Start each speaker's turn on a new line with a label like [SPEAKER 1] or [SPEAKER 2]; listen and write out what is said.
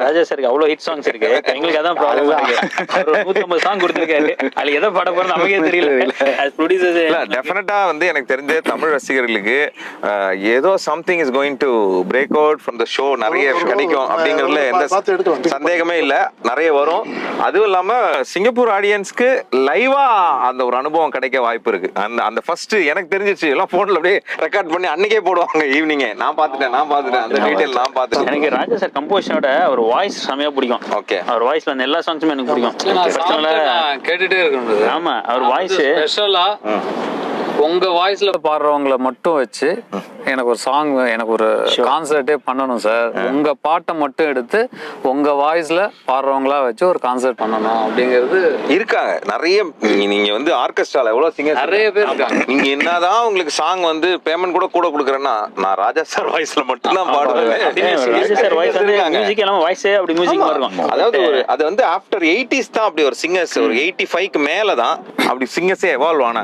[SPEAKER 1] ராஜா சாருக்கு அவ்வளவு hit songs இருக்கு, எங்களுக்கு அதான் ப்ராப்ளம் இருக்கு. 150 சாங் கொடுத்திருக்காரு, அதுல எதை பாட போறது நமக்கே தெரியல. ப்ரொடியூசர்ஸ்
[SPEAKER 2] டெஃபினட்டா வந்து எனக்கு தெரிஞ்ச தமிழ் ரசிகர்களுக்கு ஏதோ something is going to break out from the show நிறைய கிடைக்கும் அப்படிங்கறதுல எந்த சந்தேகமே இல்ல. நிறைய வரும். அதுவும் இல்லாம சிங்கப்பூர் ஆடியன்ஸ்க்கு லைவா அந்த ஒரு அனுபவம் கிடைக்க வாய்ப்பு இருக்கு. அந்த ஃபர்ஸ்ட் எனக்கு தெரிஞ்சிச்சு எல்லாம் போன்ல அப்படியே ரெக்கார்ட் பண்ணி அன்னைக்கே போடுவாங்க ஈவினிங். நான் பாத்துட்டேன் அந்த டீடைல் நான் பாத்துட்டேன்.
[SPEAKER 1] எனக்கு ராஜா சார் கம்போஸோட ஒரு வாய்ஸ் செமையா பிடிக்கும்.
[SPEAKER 2] ஓகே,
[SPEAKER 1] அவர் வாய்ஸ்ல அந்த எல்லா சாங்ஸுமே எனக்கு பிடிக்கும்.
[SPEAKER 3] கேட்டுட்டே இருக்கணும்.
[SPEAKER 1] ஆமா, அவர் வாய்ஸ்
[SPEAKER 3] ஸ்பெஷலா உங்க வாய்ஸ்ல பாடுறவங்களை மட்டும் வச்சு எனக்கு ஒரு சாங், எனக்கு ஒரு கான்சர்ட்டே பண்ணணும் சார். உங்க பாட்டை மட்டும் எடுத்து உங்க வாய்ஸ்ல பாடுறவங்களா வச்சு ஒரு கான்சர்ட் பண்ணணும் அப்படிங்கிறது
[SPEAKER 2] இருக்காங்க நிறைய. நீங்க வந்து ஆர்கெஸ்ட்ரால எவ்வளவு சிங்கர்ஸ்
[SPEAKER 3] நிறைய பேர் இருக்காங்க.
[SPEAKER 2] நீங்க என்னதான் உங்களுக்கு சாங் வந்து பேமெண்ட் கூட கொடுக்குறேன்னா நான் ராஜா சார் வாய்ஸ்ல மட்டும் தான் பாடுவேன்.
[SPEAKER 1] ராஜா சார் வாய்ஸ் வந்து மியூசிக் எல்லாம் வாய்ஸே அப்படி மியூசிக் இருக்கும்.
[SPEAKER 2] அதாவது அது வந்து ஆஃப்டர் 80s தான் அப்படி ஒரு சிங்கர்ஸ், ஒரு 85க்கு மேல தான் அப்படி சிங்கர்ஸே எவால்வ் ஆனாங்க.